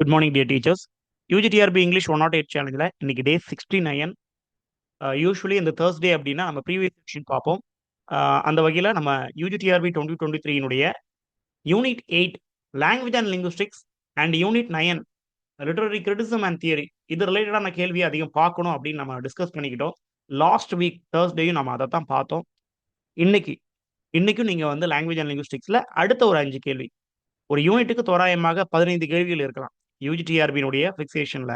Good morning dear teachers. UGTRB English 108 சேலஞ்சில் இன்னைக்கு டே 69. Usually இந்த Thursday அப்படின்னா நம்ம ப்ரீவியஸ் செக்ஷன் பார்ப்போம். அந்த வகையில் நம்ம UGTRB 2023 unit 8 language and linguistics and unit 9 literary criticism and theory இது ரிலேட்டடான கேள்வியை அதிகம் பார்க்கணும் அப்படின்னு நம்ம டிஸ்கஸ் பண்ணிக்கிட்டோம். லாஸ்ட் வீக் தேர்ஸ்டேயும் நம்ம அதை தான் பார்த்தோம். இன்னைக்கும் நீங்கள் வந்து லாங்குவேஜ் அண்ட் லிங்குஸ்டிக்ஸில் அடுத்த ஒரு 5 கேள்வி, ஒரு யூனிட்டுக்கு தோராயமாக 15 கேள்விகள் இருக்கலாம். யூஜிடிஆர்பியினுடைய ஃபிக்சேஷன்ல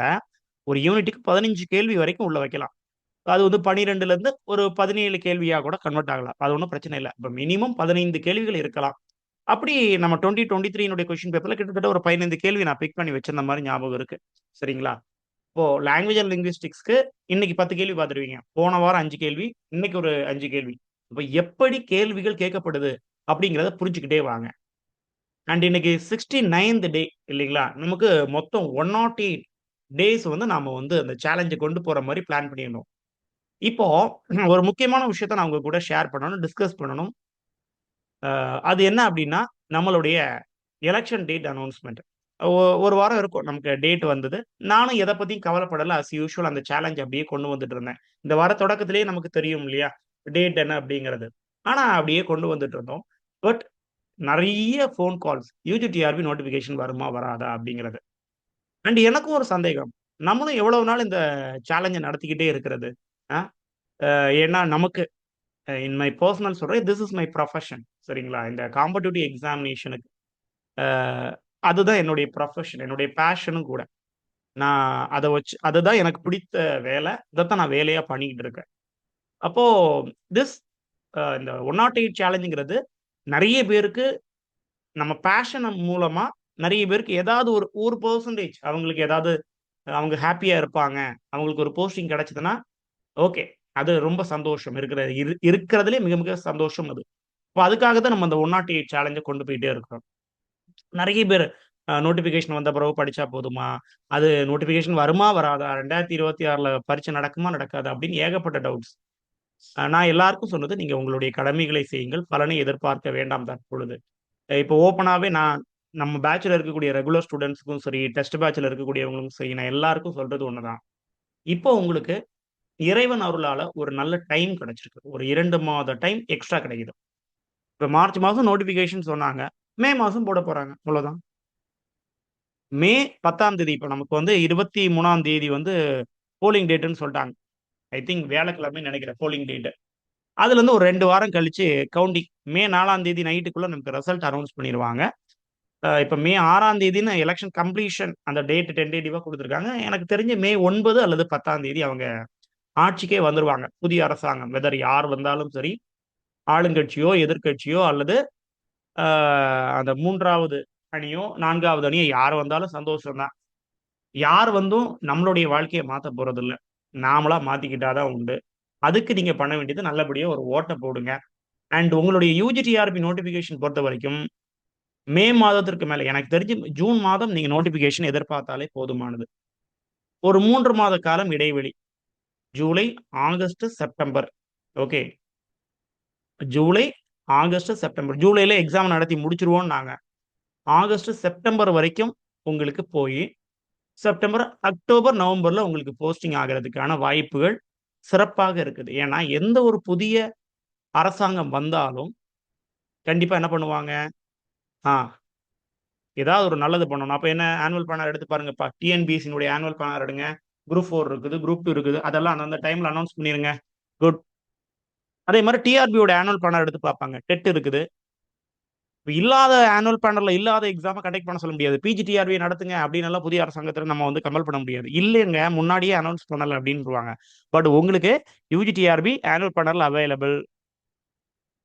ஒரு யூனிட்டுக்கு 15 கேள்வி வரைக்கும் உள்ள வைக்கலாம். அது வந்து 12ல இருந்து ஒரு 17 கேள்வியா கூட கன்வெர்ட் ஆகலாம். அது ஒன்றும் பிரச்சனை இல்லை. இப்போ மினிமம் 15 கேள்விகள் இருக்கலாம். அப்படி நம்ம 2023 கொஸ்டின் பேப்பர்ல கிட்டத்தட்ட ஒரு 15 கேள்வி நான் பிக் பண்ணி வச்சிருந்த மாதிரி ஞாபகம் இருக்கு. சரிங்களா? இப்போ லாங்குவேஜ் அண்ட் லிங்குவிஸ்டிக்ஸ்க்கு இன்னைக்கு 10 கேள்வி பார்த்துருவீங்க. போன வாரம் 5 கேள்வி, இன்னைக்கு ஒரு 5 கேள்வி. இப்போ எப்படி கேள்விகள் கேட்கப்படுது அப்படிங்கிறத புரிஞ்சுக்கிட்டே வாங்க. அண்ட் இன்னைக்கு 69th டே இல்லைங்களா? நமக்கு மொத்தம் 108 டேஸ் வந்து நாம வந்து அந்த சேலஞ்சை கொண்டு போற மாதிரி பிளான் பண்ணியிருந்தோம். இப்போ ஒரு முக்கியமான விஷயத்த நான் உங்க கூட ஷேர் பண்ணணும், டிஸ்கஸ் பண்ணணும். அது என்ன அப்படின்னா, நம்மளுடைய எலெக்ஷன் டேட் அனௌன்ஸ்மெண்ட். ஒரு வாரம் இருக்கும் நமக்கு டேட் வந்தது. நானும் எதை பத்தியும் கவலைப்படல. அஸ் யூஷுவல் அந்த சேலஞ்ச் அப்படியே கொண்டு வந்துட்டு இருந்தேன். இந்த வார தொடக்கத்திலேயே நமக்கு தெரியும் இல்லையா? டேட் என்ன அப்படிங்கிறது. ஆனா அப்படியே கொண்டு வந்துட்டு இருந்தோம். பட் நெறைய ஃபோன் கால்ஸ், யூஜிடிஆர்பி நோட்டிஃபிகேஷன் வருமா? வராதா? அப்படிங்கிறது. அண்ட் எனக்கும் ஒரு சந்தேகம். நம்மளும் எவ்வளவு நாள் இந்த சேலஞ்ச நடத்திக்கிட்டே இருக்கிறது? அ ஏன்னா நமக்கு இன் மை பெர்சனல் சொல்றேன். This is my profession. சரிங்களா? இந்த காம்படிட்டிவ் எக்ஸாமினேஷனுக்கு அ அதுதான் என்னுடைய ப்ரொஃபஷன். என்னுடைய பேஷனும் கூட. நான் அத வச்சு அதுதான் எனக்கு பிடித்த வேலை. இதத்தான் நான் வேலையா பண்ணிக்கிட்டு இருக்கேன். அப்போ திஸ் இந்த 108 சேலஞ்சுங்கிறது நெறைய பேருக்கு நம்ம பேஷன் மூலமா நெறைய பேருக்கு ஏதாவது ஒரு 1% அவங்களுக்கு ஏதாவது அவங்க ஹேப்பியா இருப்பாங்க. அவங்களுக்கு ஒரு போஸ்டிங் கிடைச்சதுன்னா, ஓகே. அது ரொம்ப சந்தோஷம். இருக்கிறதிலே மிக மிக சந்தோஷம் அது. அப்ப அதுக்காக தான் நம்ம அந்த 108 சேலஞ்ச கொண்டு போயிட்டே இருக்கிறோம். நெறைய பேரு நோட்டிஃபிகேஷன் வந்த பிறகு படிச்சா போதுமா? அது நோட்டிஃபிகேஷன் வருமா? வராதா? 2026ல பரீட்சை நடக்குமா? நடக்காதா? அப்படின்னு ஏகப்பட்ட டவுட்ஸ். நான் எல்லாருக்கும் சொன்னது, நீங்க உங்களுடைய கடமைகளை செய்யுங்கள். பலனை எதிர்பார்க்க வேண்டாம் தற்பொழுது. இப்போ ஓப்பனாவே நான் நம்ம பேட்ச்ல இருக்கக்கூடிய ரெகுலர் ஸ்டூடண்ட்ஸ்க்கும் சரி, டெஸ்ட் பேட்ச்ல இருக்கக்கூடியவங்களுக்கும் சரி, நான் எல்லாருக்கும் சொல்றது ஒண்ணுதான். இப்போ உங்களுக்கு இறைவன் அருளால ஒரு நல்ல டைம் கிடைச்சிருக்கு. ஒரு 2 மாத டைம் எக்ஸ்ட்ரா கிடைக்குது. இப்ப மார்ச் மாசம் நோட்டிஃபிகேஷன் சொன்னாங்க. மே மாசம் போட போறாங்க. அவ்வளோதான். மே 10ஆம் தேதி இப்ப நமக்கு வந்து 23ஆம் தேதி வந்து போலிங் டேட்ன்னு சொல்ட்டாங்க. ஐ திங்க் வியாழக்கிழமைன்னு நெனைக்கிறேன் போலிங் டேட். அதுலருந்து ஒரு 2 வாரம் கழிச்சு கவுண்டிங். மே 4ஆம் தேதி நைட்டுக்குள்ள நமக்கு ரிசல்ட் அனவுன்ஸ் பண்ணிருவாங்க. இப்ப மே 6ஆம் தேதின்னு எலக்ஷன் கம்ப்ளீஷன் அந்த டேட் டென்டேட்டிவா குடுத்துருக்காங்க. எனக்கு தெரிஞ்சு மே 9 அல்லது 10ஆம் தேதி அவங்க ஆட்சிக்கே வந்துருவாங்க. புதிய அரசாங்கம். வெதர் யார் வந்தாலும் சரி, ஆளுங்கட்சியோ, எதிர்க்கட்சியோ அல்லது அ அந்த 3வது அணியோ, 4வது அணியோ யார் வந்தாலும் சந்தோஷம் தான். யார் வந்தும் நம்மளுடைய வாழ்க்கைய மாத்தப் போறதில்ல. நாமளா மாத்திக்கிட்டா தான் உண்டு. அதுக்கு நீங்க பண்ண வேண்டியது நல்லபடியா ஒரு ஓட்ட போடுங்க. அண்ட் உங்களுடைய யுஜிடிஆர்பி நோட்டிஃபிகேஷன் பொறுத்தவரைக்கும் மே மாதத்திற்கு மேல எனக்கு தெரிஞ்சு ஜூன் மாதம் நீங்க நோட்டிஃபிகேஷன் எதிர்பார்த்தாலே போதுமானது. ஒரு 3 மாத காலம் இடைவெளி. July, August, September. Okay. July, August, September. ஜூலைல எக்ஸாம் நடத்தி முடிச்சுருவோம் நாங்க. ஆகஸ்ட், செப்டம்பர் வரைக்கும் உங்களுக்கு போயி, செப்டம்பர், அக்டோபர், நவம்பர்ல உங்களுக்கு போஸ்டிங் ஆகுறதுக்கான வாய்ப்புகள் சிறப்பாக இருக்குது. ஏன்னா, எந்த ஒரு புதிய அரசாங்கம் வந்தாலும் கண்டிப்பா என்ன பண்ணுவாங்க? ஆ ஏதாவது ஒரு நல்லது பண்ணணும். அப்ப என்ன ஆனுவல் பிளானர் எடுத்து பாருங்கப்பா. டிஎன்பிஎஸ்சியினுடைய ஆனுவல் பிளானர் எடுங்க. குரூப் 4 இருக்குது, குரூப் 2 இருக்குது. அதெல்லாம் அந்தந்த டைம்ல அனவுன்ஸ் பண்ணிருங்க. குட். அதே மாரி டிஆர்பியோட ஆனுவல் பிளானர் எடுத்து பார்ப்பாங்க. டெட் இருக்குது. இப்ப இல்லாத ஆனுவல் பிளானர்ல இல்லாத எக்ஸாம கண்டக்ட் பண்ண சொல்ல முடியாது. பிஜிடிஆர்பி நடத்துங்க அப்படின்னு எல்லாம் புதிய அரசாங்கத்துல நம்ம வந்து கம்பல் பண்ண முடியாது. இல்லங்க முன்னாடியே அனவுன்ஸ் பண்ணல அப்படின்ருவாங்க. பட் உங்களுக்கு யுஜிடிஆர்பி ஆனுவல் பிளானர்ல அவைலபிள்.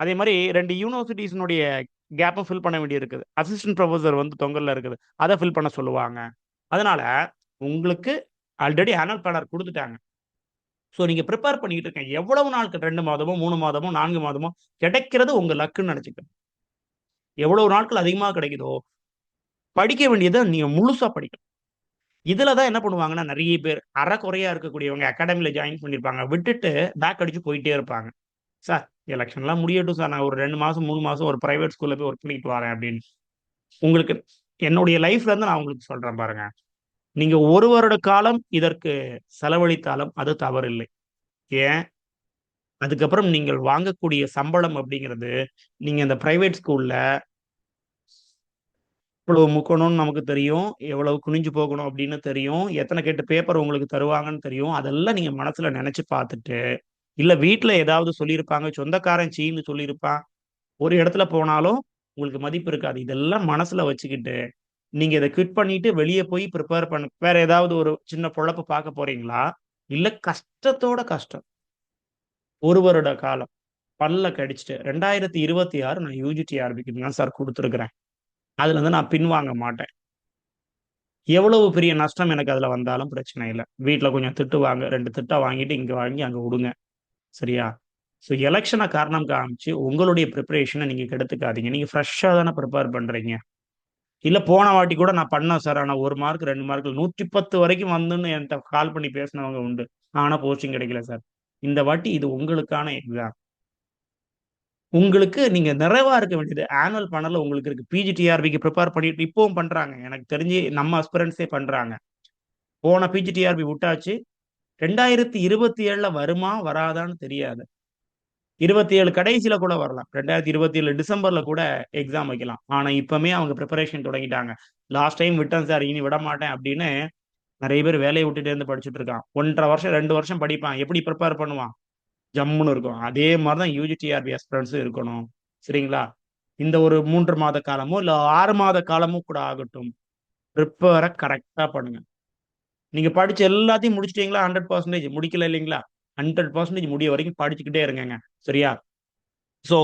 அதே மாரி 2 யூனிவர்சிட்டீஸ்னுடைய கேப்பும் ஃபில் பண்ண வேண்டியிருக்குது. அசிஸ்டன்ட் புரொஃபசர் வந்து தொங்கல்ல இருக்குது. அத ஃபில் பண்ண சொல்லுவாங்க. அதனால உங்களுக்கு ஆல்ரெடி ஆனுவல் பிளானர் குடுத்துட்டாங்க. சோ நீங்க பிரிப்பேர் பண்ணிக்கிட்டு இருக்கீங்க. எவ்வளவு நாட்கள் 2 மாதமோ, 3 மாதமோ, 4 மாதமோ கிடைக்கிறது உங்க லக்குன்னு நெனச்சுக்கங்க. எவ்வளவு நாட்கள் அதிகமா கிடைக்குதோ, படிக்க வேண்டியத நீங்க முழுசா படிக்கணும். இதுல தான் என்ன பண்ணுவாங்கன்னா, நெறைய பேர் அரைகுறையா இருக்கக்கூடியவங்க அகாடமில ஜாயின் பண்ணியிருப்பாங்க. விட்டுட்டு பேக் அடிச்சு போயிட்டே இருப்பாங்க. சார் எலக்ஷன்லாம் முடியட்டும் சார். நான் ஒரு 2 மாசம், 3 மாசம் ஒரு பிரைவேட் ஸ்கூல்ல போய் வொர்க் பண்ணிட்டு வரேன் அப்படின்னு. உங்களுக்கு என்னுடைய லைஃப்ல இருந்து நான் உங்களுக்கு சொல்றேன் பாருங்க. நீங்க ஒரு வருட காலம் இதற்கு செலவழித்தாலும் அது தவறில்லை. ஏன்? அதுக்கப்புறம் நீங்கள் வாங்கக்கூடிய சம்பளம் அப்படிங்கிறது, நீங்க இந்த பிரைவேட் ஸ்கூல்ல இவ்வளவு முக்கணும்னு நமக்கு தெரியும். எவ்வளவு குனிஞ்சு போகணும் அப்படின்னு தெரியும். எத்தன கட்டு பேப்பர் உங்களுக்கு தருவாங்கன்னு தெரியும். அதெல்லாம் நீங்க மனசுல நெனச்சு பார்த்துட்டு, இல்ல வீட்ல ஏதாவது சொல்லியிருப்பாங்க, சொந்தக்காரன் சீன்னு சொல்லியிருப்பான். ஒரு இடத்துல போனாலும் உங்களுக்கு மதிப்பு இருக்காது. இதெல்லாம் மனசுல வச்சுக்கிட்டு, நீங்க இத குவிட் பண்ணிட்டு வெளிய போய் பிரிப்பேர் பண்ண வேற ஏதாவது ஒரு சின்ன பொழப்பு பார்க்க போறீங்களா? இல்ல கஷ்டத்தோட கஷ்டம். 1 வருட காலம் பல்ல கடிச்சுட்டு 2026 நான் யுஜிடிஆர்பிக்கு தான் சார் குடுத்துருக்கிறேன். அதுலருந்து நான் பின்வாங்க மாட்டேன். எவ்வளவு பெரிய நஷ்டம் எனக்கு அதுல வந்தாலும் பிரச்சனை இல்ல. வீட்ல கொஞ்சம் திட்டுவாங்க. 2 திட்ட வாங்கிட்டு இங்க வாங்கி அங்க உடுங்க. சரியா? ஸோ எலக்ஷன காரணம் காமிச்சு உங்களுடைய பிரிப்பரேஷன நீங்க கெடுத்துக்காதீங்க. நீங்க ஃப்ரெஷ்ஷா தானே பிரிப்பேர் பண்றீங்க. இல்ல போன வாட்டி கூட நான் பண்ணேன் சார். ஆனா 1 மார்க் 2 மார்க்ல 110 வரைக்கும் வந்துன்னு என்ட்ட கால் பண்ணி பேசினவங்க உண்டு. ஆனா போஸ்டிங் கிடைக்கல சார். இந்த வாட்டி இது உங்களுக்கான எக்ஸாம். உங்களுக்கு நீங்க நிறைவா இருக்க வேண்டியது ஆனுவல் பேனல்ல உங்களுக்கு இருக்கு. பிஜிடிஆர்பிக்கு பிரிப்பேர் பண்ணிட்டு இப்பவும் பண்றாங்க. எனக்கு தெரிஞ்சு நம்ம அஸ்பிரண்ட்ஸே பண்றாங்க. போன பிஜிடிஆர்பி விட்டாச்சு. 2027ல வருமா? வராதான்னு தெரியாது. 27 கடைசியில கூட வரலாம். 2027 டிசம்பர்ல கூட எக்ஸாம் வைக்கலாம். ஆனா இப்பமே அவங்க பிரிப்பரேஷன் தொடங்கிட்டாங்க. லாஸ்ட் டைம் விட்டேன் சார், இனி விடமாட்டேன் அப்படின்னு நெறைய பேர் வேலைய விட்டுட்டே இருந்து படிச்சுட்டு இருக்கான். 1 1/2 வருஷம், 2 வருஷம் படிப்பான். எப்படி பிரிப்பேர் பண்ணுவான்? ஜம்முன்னு இருக்கும். அதே மாரி தான் யுஜிடிஆர்பி ஆஸ்பிரண்ட்ஸும் இருக்கணும். சரிங்களா? இந்த ஒரு 3 மாத காலமோ, இல்ல 6 மாத காலமோ கூட ஆகட்டும். பிரிப்பேர கரெக்ட்டா பண்ணுங்க. நீங்க படிச்ச எல்லாத்தையும் முடிச்சுட்டீங்களா? 100% முடிக்கல இல்லைங்களா? 100% முடிய வரைக்கும் படிச்சுக்கிட்டே இருங்கங்க. சரியா? ஸோ,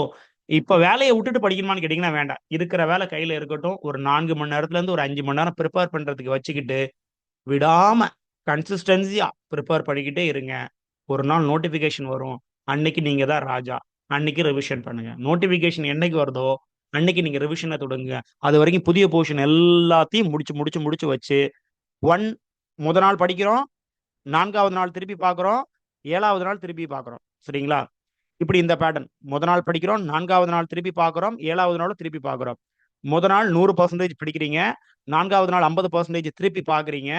இப்ப வேலைய விட்டுட்டு படிக்கணுமான்னு கேட்டீங்கன்னா வேண்டாம். இருக்கிற வேலை கையில இருக்கட்டும். ஒரு 4 மணி நேரத்துலருந்து ஒரு 5 மணி நேரம் பிரிப்பேர் பண்றதுக்கு வச்சுக்கிட்டு, விடாம கன்சிஸ்டன்ஸியா பிரிப்பேர் பண்ணிக்கிட்டே இருங்க. ஒரு நாள் நோட்டிஃபிகேஷன் வரும். அன்னைக்கு நீங்க தான் ராஜா. அன்னைக்கு ரிவிஷன் பண்ணுங்க. நோட்டிஃபிகேஷன் என்னைக்கு வருதோ, அன்னைக்கு நீங்க ரிவிஷன தொடங்குங்க. அதுவரைக்கும் புதிய போர்ஷன் எல்லாத்தையும் முடிச்சு, முடிச்சு, முடிச்சு வச்சு 1 மொத நாள் படிக்கிறோம். 4வது நாள் திருப்பி பார்க்குறோம். 7வது நாள் திருப்பி பார்க்குறோம். சரிங்களா? இப்படி இந்த பேட்டர்ன். மொத நாள் படிக்கிறோம். 4வது நாள் திருப்பி பார்க்குறோம். 7வது நாளும் திருப்பி பார்க்குறோம். மொத நாள் 100% படிக்கிறீங்க. 4வது நாள் 50% திருப்பி பார்க்குறீங்க.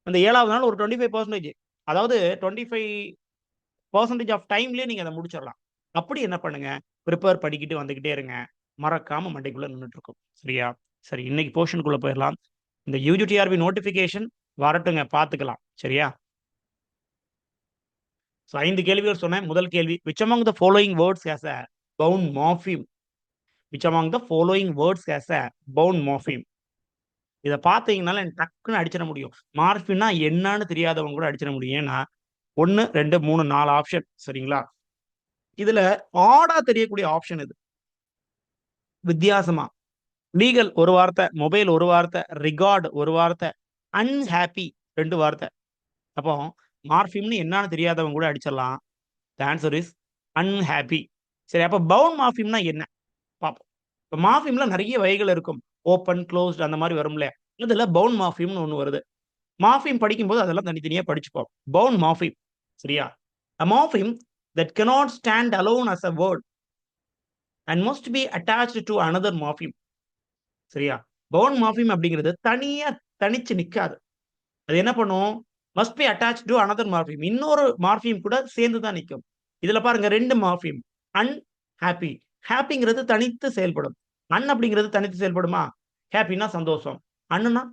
அந்த 7வது நாள் ஒரு 25% அதாவது 25% ஆஃப் டைம்லயே நீங்க அத முடிச்சிடலாம். அப்படி என்ன பண்ணுங்க, பிரிப்பேர் பண்ணிக்கிட்டு வந்துகிட்டே இருங்க. மறக்காம மண்டைக்குள்ள நின்னுட்டு இருக்கும். சரியா? சரி, இன்னைக்கு போர்ஷனுக்குள்ள போயிரலாம். இந்த யுஜிடிஆர்பி நோட்டிஃபிகேஷன் வரட்டுங்க, பார்த்துக்கலாம். சரியா? ஸோ 5 கேள்விகள் சொன்னேன். முதல் கேள்வி, which among the following words has a bound morpheme? Which among the following words has a bound morpheme? இத பார்த்தீங்கனால எனக்கு டக்குன்னு அடிச்சிட முடியும். மார்ஃபிம்னா என்னன்னு தெரியாதவங்க கூட அடிச்சிட முடியும். ஏன்னா 1, 2, 3, 4 ஆப்ஷன். சரிங்களா? இதுல ஆடா தெரியக்கூடிய ஆப்ஷன் இது. வித்தியாசமா. லீகல் ஒரு வார்த்தை, மொபைல் ஒரு வார்த்தை, ரிகார்ட் ஒரு வார்த்தை, அன்ஹேப்பி 2 வார்த்தை. அப்போ மார்ஃபிம்னு என்னான்னு தெரியாதவங்க கூட அடிச்சிடலாம். The answer is unhappy. சரி, அப்ப பவுண்ட் மார்ஃபிம்னா என்ன? பார்ப்போம். இப்ப மார்ஃபிம்ல நெறைய வகைகள் இருக்கும். ஓப்பன், குளோஸ்ட் அந்த மாரி வரும்ல. இதுல பவுண்ட் மார்ஃபிம்னு ஒண்ணு வருது. மார்ஃபிம் படிக்கும்போது அதெல்லாம் தனித்தனியா படிச்சுப்போம். Bound morpheme. சரியா? A morpheme that cannot stand alone as a word and must be attached to another morpheme. சரியா? பவுண்ட் மார்ஃபிம் அப்படிங்கிறது தனியா தனிச்சு நிக்காது. அது என்ன பண்ணும்? Must be attached to another morpheme. இன்னொரு மார்ஃபிம் கூட சேர்ந்து தான் நிக்கும். இதுல பாருங்க 2 மார்ஃபிம். An, happy. ஹேப்பிங்கிறது தனித்து செயல்படும். அன் அப்படிங்கிறது தனித்து செயல்படுமா? ஹேப்பின்னா சந்தோஷம். அன்னுனா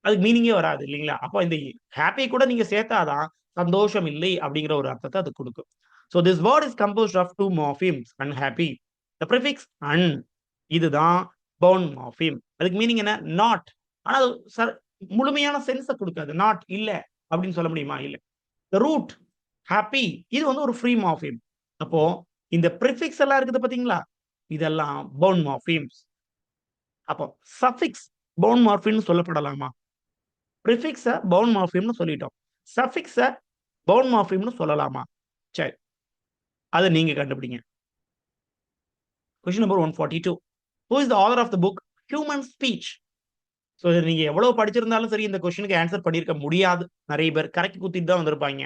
அதுக்கு மீனிங்கே வராது இல்லைங்களா? அப்ப இந்த ஹேப்பி கூட நீங்க சேர்த்தா தான் சந்தோஷம் இல்லை அப்படிங்கிற ஒரு அர்த்தத்த அது குடுக்கும். So this word is composed of 2 morphemes, unhappy. The prefix un இதுதான் பவுண்ட் மார்ஃபிம். அதுக்கு மீனிங் என்ன? நாட். ஆனா அது முழுமையான சென்ஸ குடுக்காது. நாட் இல்ல அப்படின்னு சொல்ல முடியுமா? இல்ல. The root happy இது வந்து ஒரு ஃப்ரீ மார்ஃபிம். அப்போ இந்த பிரிஃபிக்ஸ் எல்லாம் இருக்குது பார்த்தீங்களா? இதெல்லாம் பவுண்ட் மார்ஃபிம்ஸ். அப்போ சஃபிக்ஸ் பவுண்ட் மார்ஃபிம்னு சொல்லப்படலாமா? பிரிஃபிக்ஸ பவுண்ட் மார்ஃபிம்னு சொல்லிட்டோம். சஃபிக்ஸ பவுண்ட் மார்ஃபிம்னு சொல்லலாமா? சரி. அத நீங்க கண்டுபிடிங்க. Question number 142. Who is the author of the book human speech? So நீங்க எவ்வளவு படிச்சிருந்தாலும் சரி, இந்த கொஸ்டினுக்கு ஆன்சர் பண்ணியிருக்க முடியாது. நெறைய பேர் கரெக்ட் குத்திட்டு தான் வந்திருப்பாய்ங்க.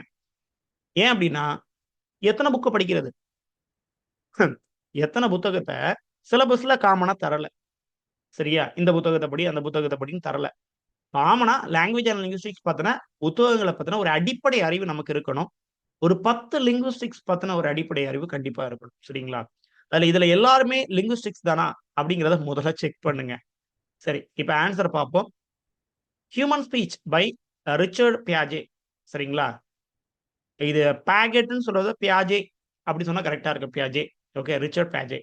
ஏன் அப்டின்னா, எத்தன புக்க படிக்கிறது? எத்தன புத்தகத்த சிலபஸ்ல காமனா தரல. சரியா? இந்த புத்தகத்தை படி அந்த புத்தகத்தை படின்னு தரல. காமனா லாங்குவேஜ் அண்ட் லிங்குஸ்டிக்ஸ் பத்தின புத்தகங்களை பத்தின ஒரு அடிப்படை அறிவு நமக்கு இருக்கணும். ஒரு 10 லிங்குஸ்டிக்ஸ் பத்தின ஒரு அடிப்படை அறிவு கண்டிப்பா இருக்கணும். சரிங்களா? இதுல எல்லாருமே லிங்குஸ்டிக்ஸ் தானா அப்படிங்கிறத முதல்ல செக் பண்ணுங்க. சரி, இப்ப ஆன்சர் பார்ப்போம். Human speech by Richard பியாஜே. சரிங்களா? இது பாகெட்னு சொல்றது பியாஜே அப்படி சொன்னா கரெக்டா இருக்கு. பியாஜே. ஓகே, ரிச்சர்ட் பியாஜே.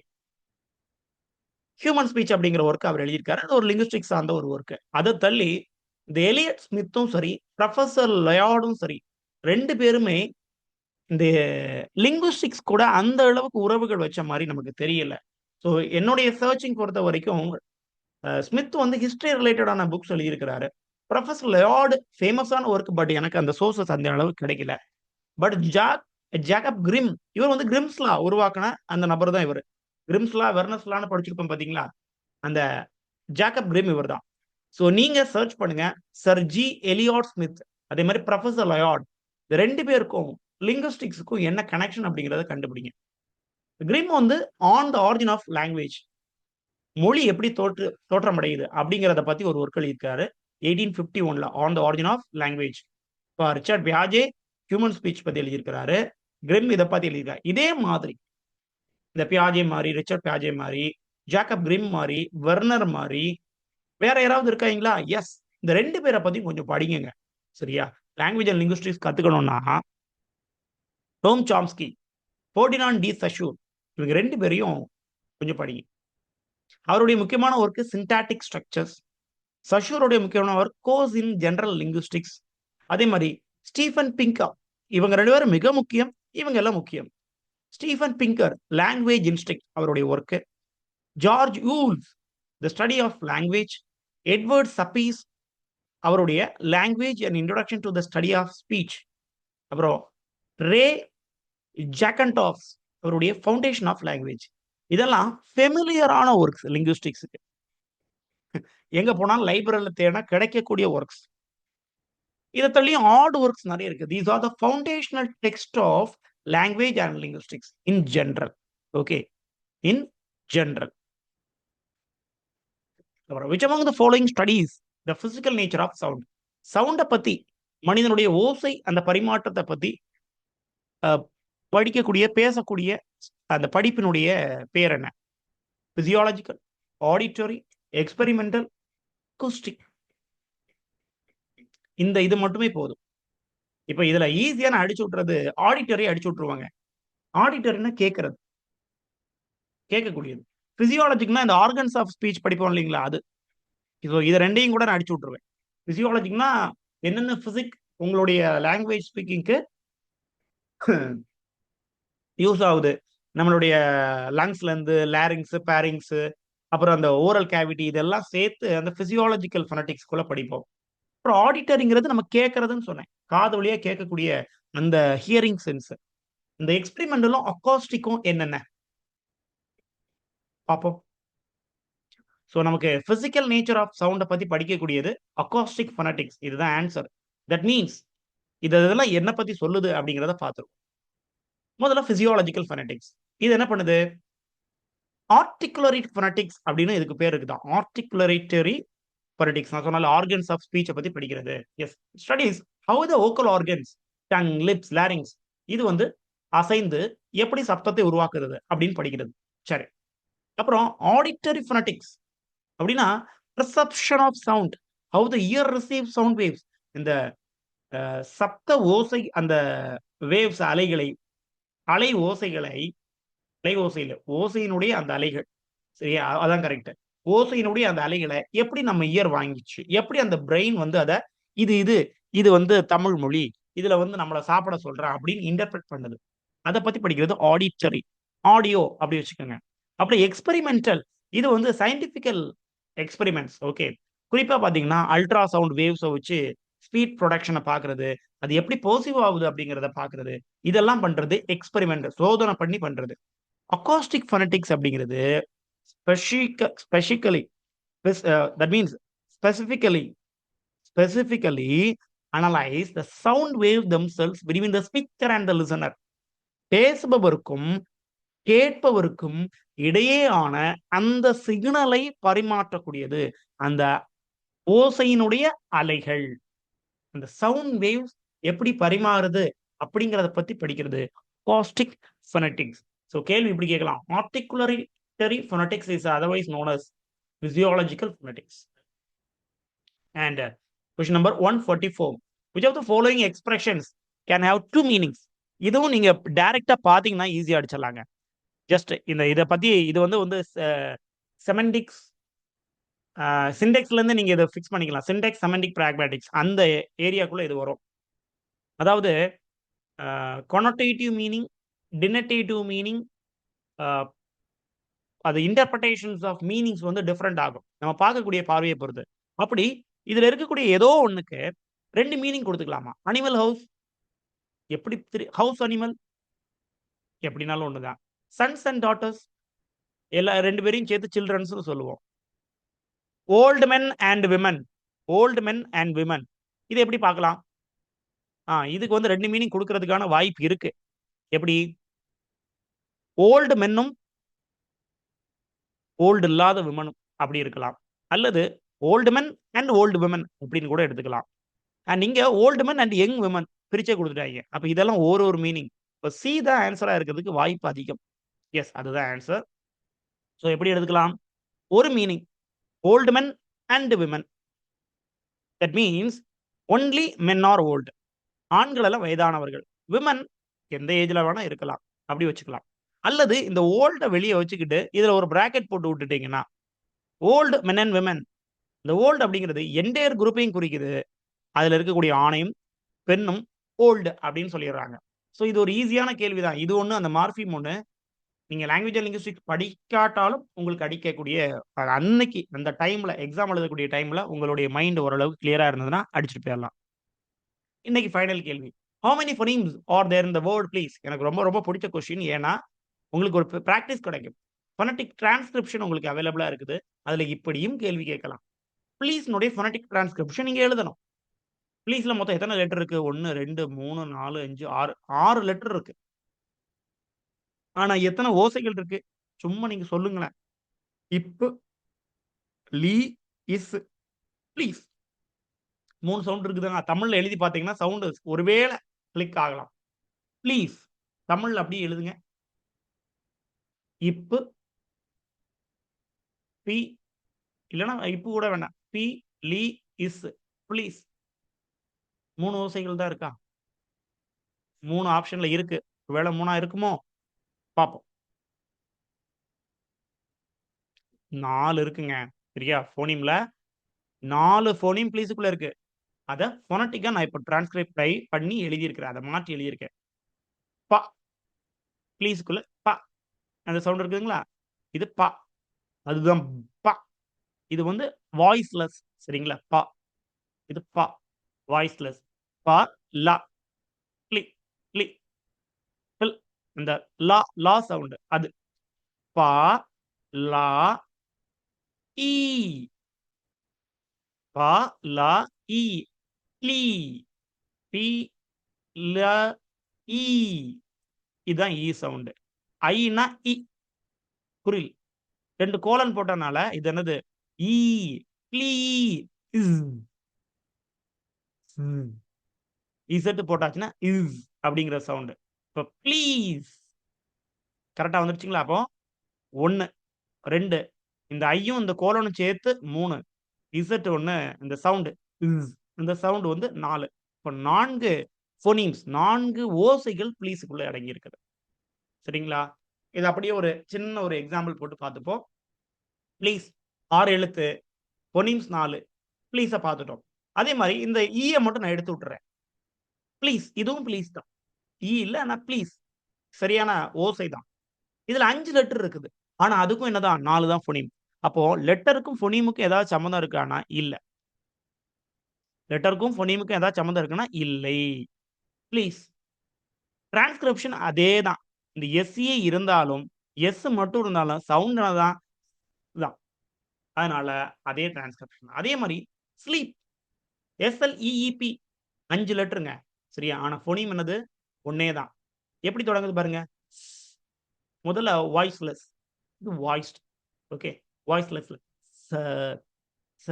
ஹியூமன் ஸ்பீச் அப்படிங்கிற ஒர்க் அவர் எழுதியிருக்காரு. அது ஒரு லிங்குஸ்டிக்ஸ் சார்ந்த ஒரு ஒர்க். அதை தள்ளி இந்த எலியட் ஸ்மித்தும் சரி, ப்ரொஃபசர் லயார்டும் சரி, 2 பேருமே இந்த லிங்குஸ்டிக்ஸ் கூட அந்த அளவுக்கு உறவுகள் வச்ச மாதிரி நமக்கு தெரியல. ஸோ என்னுடைய சர்ச்சிங் பொறுத்த வரைக்கும் ஸ்மித் வந்து ஹிஸ்டரி ரிலேட்டடான புக்ஸ் எழுதியிருக்கிறாரு. ப்ரொஃபசர் லயார்டு ஃபேமஸான ஒர்க், பட் எனக்கு அந்த சோர்சஸ் அந்த அளவுக்கு கிடைக்கல. பட் ஜாக்கப் கிரிம், இவர் வந்து கிரிம்ஸ்லா உருவாக்கின அந்த நபர் தான் இவர். கிரிம்ஸ்லா வெர்னஸ்லான்னு படிச்சிருப்போம் பாத்தீங்களா, அந்த ஜாக்கப் கிரிம் இவர் தான். ஸோ நீங்க சர்ச் பண்ணுங்க, சர் ஜி எலியாட் ஸ்மித், அதே மாதிரி ப்ரொஃபசர் லயார்ட், இந்த 2 பேருக்கும் லிங்குஸ்டிக்ஸுக்கும் என்ன கனெக்ஷன் அப்படிங்கிறத கண்டுபிடிங்க. கிரிம் வந்து on the origin of language, மொழி எப்படி தோற்றமடையுது அப்படிங்கிறத பத்தி ஒரு ஒர்க் எழுதியிருக்காரு 1851ல, on the origin of language. இப்போ ரிச்சர்ட் பியாஜே ஹியூமன் ஸ்பீச் பத்தி எழுதியிருக்கிறாரு. கிரிம் இதை பத்தி எழுதியிருக்காரு. இதே மாதிரி இந்த பியாஜே மாதிரி, ரிச்சர்ட் பியாஜே மாதிரி, ஜாக்கப் கிரிம் மாதிரி, வெர்னர் மாதிரி வேற யாராவது இருக்காங்களா? எஸ். இந்த 2 பேரை பத்தி கொஞ்சம் படிங்க. சரியா? லாங்குவேஜ் அண்ட் லிங்குஸ்டிக்ஸ் கத்துக்கணும்னா Noam Chomsky, Ferdinand de Saussure, இவங்க 2 பேரையும் கொஞ்சம் படிங்க. அவருடைய முக்கியமான ஒர்க் சின்டாக்டிக் ஸ்ட்ரக்சர்ஸ். சஷூருடைய முக்கியமான work course in general linguistics. அதே மாதிரி ஸ்டீஃபன் பிங்கர், இவங்க 2 பேரும் மிக முக்கியம். இவங்க எல்லாம் முக்கியம். ஸ்டீஃபன் பிங்கர் லாங்குவேஜ் இன்ஸ்டிக்ட் அவருடைய work. George Yule's the study of language. Edward Sapir's அவருடைய language and introduction to the study of speech. அப்புறம் ரே ஜாக்கன்டாஃப்ஸ் அவருடைய ஃபவுண்டேஷன் ஆஃப் லாங்குவேஜ். இதெல்லாம் ஃபெமிலியரான ஒர்க்ஸ் லிங்குஸ்டிக்ஸுக்கு. எங்க போனாலும் லைப்ரரியில் தேடினா கிடைக்கக்கூடிய ஒர்க்ஸ். இதை தள்ளியும் ஆட் ஒர்க்ஸ் நிறைய இருக்கு. These are the foundational text of language and linguistics in general. Okay, in general. which among the following studies the physical nature of sound? சவுண்டை பத்தி, மனிதனுடைய ஓசை அந்த பரிமாற்றத்தை பத்தி படிக்கக்கூடிய பேசக்கூடிய அந்த படிப்பினுடைய பேர் என்ன? Physiological, auditory, experimental, acoustic. இந்த இது மட்டுமே போதும். இப்ப இதுல ஈஸியா நான் அடிச்சு விட்டுறது ஆடிட்டரி அடிச்சு விட்டுருவாங்க. ஆடிட்டரினா கேட்கறது, கேட்கக்கூடியது. பிசியாலஜிக்னா இந்த ஆர்கன்ஸ் ஆஃப் ஸ்பீச் படிப்போம் இல்லைங்களா, அது. இதை 2ஐயும் கூட நான் அடிச்சு விட்டுருவேன். பிசியாலஜிக்னா என்னென்ன பிசிக் உங்களுடைய லாங்குவேஜ் ஸ்பீக்கிங்க்கு யூஸ் ஆகுது, நம்மளுடைய லங்ஸ்ல இருந்து லாரிங்ஸ், பேரிங்ஸ், அப்புறம் அந்த ஓரல் கேவிட்டி, இதெல்லாம் சேர்த்து அந்த பிசியாலஜிக்கல் ஃபனடிக்ஸ்குள்ள படிப்போம். அப்புறம் ஆடிட்டரிங்கிறது நம்ம கேட்கறதுன்னு சொன்னேன், காது வழியா கேட்கக்கூடிய அந்த ஹியரிங் சென்ஸ். இந்த எக்ஸ்பெரிமெண்டலும் அக்காஸ்டிக்கும் என்னென்ன பார்ப்போம். ஸோ நமக்கு பிசிக்கல் நேச்சர் ஆஃப் சவுண்டை பத்தி படிக்கக்கூடியது அக்காஸ்டிக் ஃபனடிக்ஸ். இதுதான் ஆன்சர். தட் மீன்ஸ் இதெல்லாம் என்ன பத்தி சொல்லுது அப்படிங்கிறத பார்த்துருவோம். முதல்ல பிசியாலஜிக்கல் ஃபனடிக்ஸ். இது என்ன பண்ணுது? ஆர்டிகுலரி ஃபனடிக்ஸ் அப்படின்னு இதுக்கு பேர் இருக்குதான். ஆர்டிகுலரேட்டரி ஃபனடிக்ஸ். நான் சொன்னால ஆர்கன்ஸ் ஆஃப் ஸ்பீச்சை பத்தி படிக்கிறது. Yes, studies how the vocal organs, tongue, lips, larynx, இது வந்து அசைந்து எப்படி சப்தத்தை உருவாக்குறது அப்படின்னு படிக்கிறது. சரி, அப்புறம் ஆடிட்டரி ஃபனடிக்ஸ் அப்படின்னா perception of sound, how the ear receive sound waves. இந்த சப்த ஓசை அந்த வேவ்ஸ், அலைகளை, அலை ஓசைகளை, அலை ஓசையில ஓசையினுடைய அந்த அலைகள், சரியா, அதான் கரெக்ட். ஓசையினுடைய அந்த அலைகளை எப்படி நம்ம இயர் வாங்கிச்சு, எப்படி அந்த பிரெயின் வந்து அதை இது இது இது வந்து தமிழ் மொழி, இதுல வந்து நம்மளை சாப்பிட சொல்றேன் அப்படின்னு இன்டர்பிரட் பண்ணுது. அதை பத்தி படிக்கிறது ஆடிட்டரி, ஆடியோ அப்படி வச்சுக்கோங்க. அப்புறம் எக்ஸ்பெரிமெண்டல், இது வந்து சயின்டிபிக்கல் எக்ஸ்பெரிமெண்ட்ஸ். ஓகே, குறிப்பா பாத்தீங்கன்னா அல்ட்ரா சவுண்ட் வேவ்ஸை வச்சு ஸ்பீட் ப்ரொடக்ஷனை பாக்குறது, அது எப்படி பாசிவ் ஆகுது அப்படிங்கிறத பாக்குறது, இதெல்லாம் பண்றது எக்ஸ்பெரிமெண்ட், சோதனை பண்ணி பண்றது. அக்காஸ்டிக் ஃபனடிக்ஸ் அப்படிங்கிறது ஸ்பெசிக்கலி, that means specifically analyze the sound wave themselves between the speaker and the listener. பேசுபவருக்கும் கேட்பவருக்கும் இடையேயான அந்த சிக்னலை பரிமாற்றக்கூடியது அந்த ஓசையினுடைய அலைகள். அந்த சவுண்ட் வேவ்ஸ் எப்படி பரிமாறுது அப்படிங்கிறத பத்தி படிக்கிறது அகாஸ்டிக் ஃபோனடிக்ஸ். ஸோ கேள்வி இப்படி கேட்கலாம். Articulatory phonetics is otherwise known as physiological phonetics. And question number 144. Which of the following expressions can have two meanings? இதுவும் நீங்க டைரக்டா பாத்தீங்கன்னா ஈஸியா அடிச்சிடலாங்க. ஜஸ்ட் இதை பத்தி இது வந்து செமண்டிக்ஸ் சிண்டெக்ஸ்ல இருந்து நீங்க இதை ஃபிக்ஸ் பண்ணிக்கலாம். சிண்டெக்ஸ் செமண்டிக் பிராக்மேட்டிக்ஸ் அந்த ஏரியாக்குள்ள இது வரும். அதாவது கொனோட்டேட்டிவ் மீனிங், டினட்டேட்டிவ் மீனிங், அது இன்டர்பிரேஷன்ஸ் ஆஃப் மீனிங்ஸ் வந்து டிஃப்ரெண்ட் ஆகும் நம்ம பார்க்கக்கூடிய பார்வையை பொறுத்து. அப்படி இதுல இருக்கக்கூடிய ஏதோ ஒண்ணுக்கு ரெண்டு மீனிங் கொடுத்துக்கலாமா? அனிமல் ஹவுஸ் எப்படி, ஹவுஸ் அனிமல் எப்படினாலும் ஒண்ணுதான். சன்ஸ் அண்ட் டாட்டர்ஸ் எல்லா ரெண்டு பேரையும் சேர்த்து சில்ட்ரன்ஸ் சொல்லுவோம். Old men and women, old men and women இது எப்படி பார்க்கலாம்? இதுக்கு வந்து ரெண்டு மீனிங் கொடுக்கறதுக்கான வாய்ப்பு இருக்கு. எப்படி? ஓல்டு மென்னும் ஓல்டு இல்லாத விமனும் அப்படி இருக்கலாம். அல்லது old men and old women அப்படின்னு கூட எடுத்துக்கலாம். அண்ட் இங்க old men and young women பிரிச்சே கொடுத்துட்டாங்க. அப்ப இதெல்லாம் ஒரு மீனிங். இப்போ சி தான் ஆன்சரா இருக்கிறதுக்கு வாய்ப்பு அதிகம். எஸ், அதுதான் ஆன்சர். ஸோ எப்படி எடுத்துக்கலாம்? ஒரு meaning old men and women. That means only men R old. ஆண்கள் எல்லாம் வயதானவர்கள், விமன் எந்த ஏஜ்ல வேணா இருக்கலாம், அப்படி வச்சுக்கலாம். அல்லது இந்த ஓல்ட வெளியே வச்சுக்கிட்டு இதுல ஒரு பிராக்கெட் போட்டு விட்டுட்டீங்கன்னா ஓல்டு மென் அண்ட் விமன். இந்த ஓல்டு அப்படிங்கிறது என்டையர் குரூப்பையும் குறிக்குது. அதுல இருக்கக்கூடிய ஆணையும் பெண்ணும் ஓல்டு அப்படின்னு சொல்லிடுறாங்க. ஸோ இது ஒரு ஈஸியான கேள்விதான். இது ஒண்ணு, அந்த மார்ஃபிம் ஒண்ணு. நீங்க லாங்குவேஜ் அண்ட் லிங்குஸ்டிக்ஸ் படிக்காட்டாலும் உங்களுக்கு அடிக்கக்கூடிய அன்னைக்கு அந்த டைம்ல எக்ஸாம் எழுதக்கூடிய டைம்ல உங்களுடைய மைண்ட் ஓரளவுக்கு கிளியரா இருந்ததுன்னா அடிச்சுட்டு போயிடலாம். இன்னைக்கு ஃபைனல் கேள்வி. How many phonemes are there in the word please? எனக்கு ரொம்ப ரொம்ப பிடிச்ச கொஸ்டின். ஏன்னா உங்களுக்கு ஒரு பிராக்டிஸ் கிடைக்கும். ஃபோனடிக் டிரான்ஸ்கிரிப்ஷன் உங்களுக்கு அவைலபிளா இருக்குது. அதுல இப்படியும் கேள்வி கேட்கலாம். ப்ளீஸ்னுடைய ஃபோனடிக் டிரான்ஸ்கிரிப்ஷன் நீங்க எழுதணும். ப்ளீஸ்ல மொத்தம் எத்தனை லெட்டர் இருக்கு? 1 2 3 4 5 6 6 லெட்டர் இருக்கு. ஆனா எத்தனை ஓசைகள் இருக்கு? சும்மா நீங்க சொல்லுங்களேன். இப்பு, லீ, இஸ், ப்ளீஸ் 3 சவுண்ட் இருக்குதுங்க. தமிழ்ல எழுதி பாத்தீங்கன்னா சவுண்ட் ஒருவேளை கிளிக் ஆகலாம். ப்ளீஸ் தமிழ்ல அப்படியே எழுதுங்க. இப்பு, பி, இல்லைன்னா இப்பு கூட வேண்டாம். பி, லீ, இஸ், ப்ளீஸ் 3 ஓசைகள் தான் இருக்கா? 3 ஆப்ஷன்ல இருக்கு. ஒருவேளை 3 இருக்குமோ பார்ப்போம். 4 இருக்குங்க. சரியா? போனீம்ல 4 போனீம் ப்ளீஸுக்குள்ள இருக்கு. அத போனட்டிக்கா நான் இப்ப டிரான்ஸ்கிரைப் பண்ணி எழுதியிருக்கிறேன். அதை மாற்றி எழுதியிருக்கேன். ப ப்ளீஸுக்குள்ள ப அந்த சவுண்ட் இருக்குதுங்களா? இது ப. அதுதான் ப. இது வந்து வாய்ஸ்லெஸ். சரிங்களா? ப. இது ப. வாய்ஸ்லெஸ். ப, ல, ப்ளி, ப்ளி, ல். இந்த லா லா சவுண்ட் அது. ப, லா, ஈ. ப, லா, ஈ. ப்ளீ. பி, ல, ஈ. இதுதான் ஈ சவுண்ட். ஐனா இ குரில். 2 கோலன் போட்டனால இது என்னது? ஈ, ப்ளீ, இஸ். இசட் போட்டாச்சுன்னா இஸ் அப்படிங்கிற சவுண்ட். இப்போ ப்ளீஸ் கரெக்டா வந்துருச்சுங்களா? அப்போ 1 2 இந்த ஐயும் இந்த கோலனும் சேர்த்து 3, இசட் 1, இந்த சவுண்ட் இஸ், இந்த சவுண்ட் வந்து 4. இப்போ 4 போனீம்ஸ், 4 ஓசைகள் ப்ளீஸுக்குள்ள அடங்கி இருக்குது. சரிங்களா? இது அப்படியே ஒரு சின்ன ஒரு எக்ஸாம்பிள் போட்டு பார்த்துப்போம். ப்ளீஸ் 6 எழுத்து, போனீம்ஸ் 4, ப்ளீஸை பார்த்துட்டோம். அதே மாதிரி இந்த ஈயை மட்டும் நான் எடுத்து விட்டுறேன். ப்ளீஸ் இதுவும் ப்ளீஸ் தான். ஈ இல்ல, ஆனா ப்ளீஸ் சரியான ஓசை தான். இதுல 5 லெட்டர் இருக்குது. ஆனா அதுக்கும் என்னதான் 4 தான் போனீம். அப்போ லெட்டருக்கும் போனீமுக்கும் ஏதாவது சம்மந்தம் இருக்கானா? இல்ல. லெட்டருக்கும் போனீமுக்கும் ஏதாவது சம்மந்தம் இருக்குன்னா இல்லை. ப்ளீஸ் டிரான்ஸ்கிரிப்ஷன் அதே தான். இந்த எஸ்ஏ இருந்தாலும் எஸ் மட்டும் இருந்தாலும் சவுண்ட் தான். அதனால அதே டிரான்ஸ்கிரிப்ஷன். அதே மாதிரி ஸ்லீப், எஸ்எல்இஇபி 5 லெட்டருங்க. சரியா? ஆனா போனீம் என்னது? ஒன்னே தான். எப்படி தொடங்குது பாருங்க. முதல்ல வாய்ஸ்லெஸ், இது வாய்ஸ்ட். ஓகே. வாய்ஸ்லெஸ்ல ச, ச,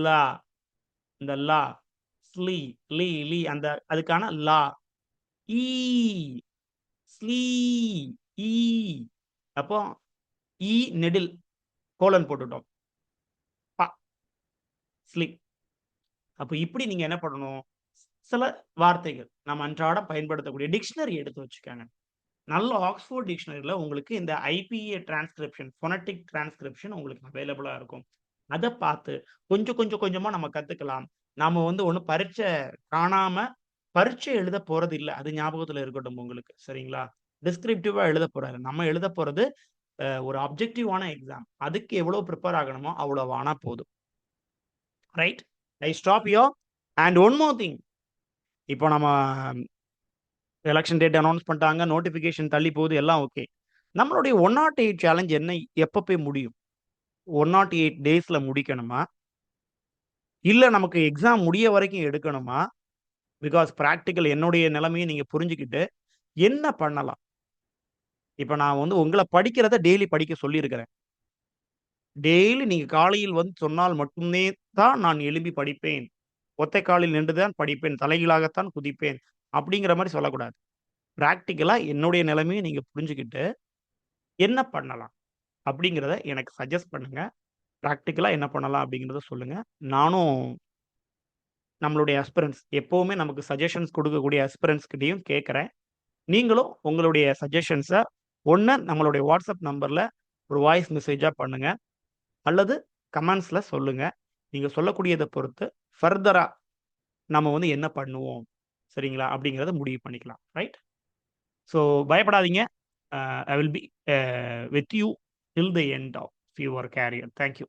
லா, இந்த லா, ஸ்லீ, லீ, லீ அந்த அதுக்கான லா, ஈ, ஸ்லீ, ஈ. அப்போ ஈ நெடில் கோலன் போட்டுட்டோம். ப, ஸ்லீப். அப்ப இப்படி நீங்க என்ன பண்ணணும்? சில வார்த்தைகள் நம்ம அன்றாடம் பயன்படுத்தக்கூடிய டிக்ஷனரி எடுத்து வச்சுக்கங்க. நல்ல ஆக்ஸ்ஃபோர்ட் டிக்ஷனரில உங்களுக்கு இந்த ஐபிஏ டிரான்ஸ்கிரிப்ஷன், ஃபோனடிக் டிரான்ஸ்கிரிப்ஷன் உங்களுக்கு அவைலபிளா இருக்கும். அத பார்த்து கொஞ்சம் கொஞ்சம் கொஞ்சமா நம்ம கத்துக்கலாம். நாம வந்து ஒண்ணும் பரீட்சை காணாம பரீட்சை எழுத போறது இல்ல. அது ஞாபகத்துல இருக்கட்டும் உங்களுக்கு. சரிங்களா? டிஸ்கிரிப்டிவா எழுத போறாரு. நம்ம எழுத போறது ஒரு அப்ஜெக்டிவான எக்ஸாம். அதுக்கு எவ்வளவு பிரிப்பேர் ஆகணுமோ அவ்வளவு ஆனா போதும். Right? I stop here. And one more thing. இப்போ நம்ம எலக்ஷன் டேட் அனௌன்ஸ் பண்ணிட்டாங்க. நோட்டிஃபிகேஷன் தள்ளி போகுது. எல்லாம் ஓகே. நம்மளுடைய 108 சேலஞ்ச் என்ன எப்ப போய் முடியும்? 108 டேஸ்ல முடிக்கணுமா? இல்ல நமக்கு எக்ஸாம் முடிய வரைக்கும் எடுக்கணுமா? பிகாஸ் பிராக்டிகல் என்னுடைய நிலைமைய நீங்க புரிஞ்சுக்கிட்டு, என்ன பண்ணலாம்? இப்ப நான் வந்து உங்கள படிக்கிறத டெய்லி படிக்க சொல்லியிருக்கிறேன். டெய்லி நீங்க காலையில் வந்து சொன்னால் மட்டுமே தான் நான் எழும்பி படிப்பேன். ஒத்தை காலில் நின்று தான் படிப்பேன். தலைகீழாகத்தான் குதிப்பேன். அப்படிங்கிற மாரி சொல்லக்கூடாது. பிராக்டிகலா என்னுடைய நிலைமைய நீங்க புரிஞ்சுகிட்டு, என்ன பண்ணலாம்? அப்படிங்கிறத எனக்கு சஜெஸ்ட் பண்ணுங்க. பிராக்டிகலா என்ன பண்ணலாம் அப்படிங்கிறத சொல்லுங்க. நானும் நம்மளுடைய அஸ்பிரண்ட்ஸ் எப்பவுமே நமக்கு சஜஷன்ஸ் குடுக்கக்கூடிய அஸ்பிரண்ட்ஸ் கிட்டயும் கேட்கிறேன். நீங்களும் உங்களுடைய சஜஷன்ஸ ஒண்ணு நம்மளுடைய வாட்ஸ்அப் நம்பர்ல ஒரு வாய்ஸ் மெசேஜா பண்ணுங்க. அல்லது கமெண்ட்ஸ்ல சொல்லுங்க. நீங்க சொல்லக்கூடியத பொறுத்து ஃபர்தரா நம்ம வந்து என்ன பண்ணுவோம்? சரிங்களா? அப்படிங்கிறத முடிவு பண்ணிக்கலாம். ரைட்? ஸோ பயப்படாதீங்க. I will be with you till the end of your career. Thank you.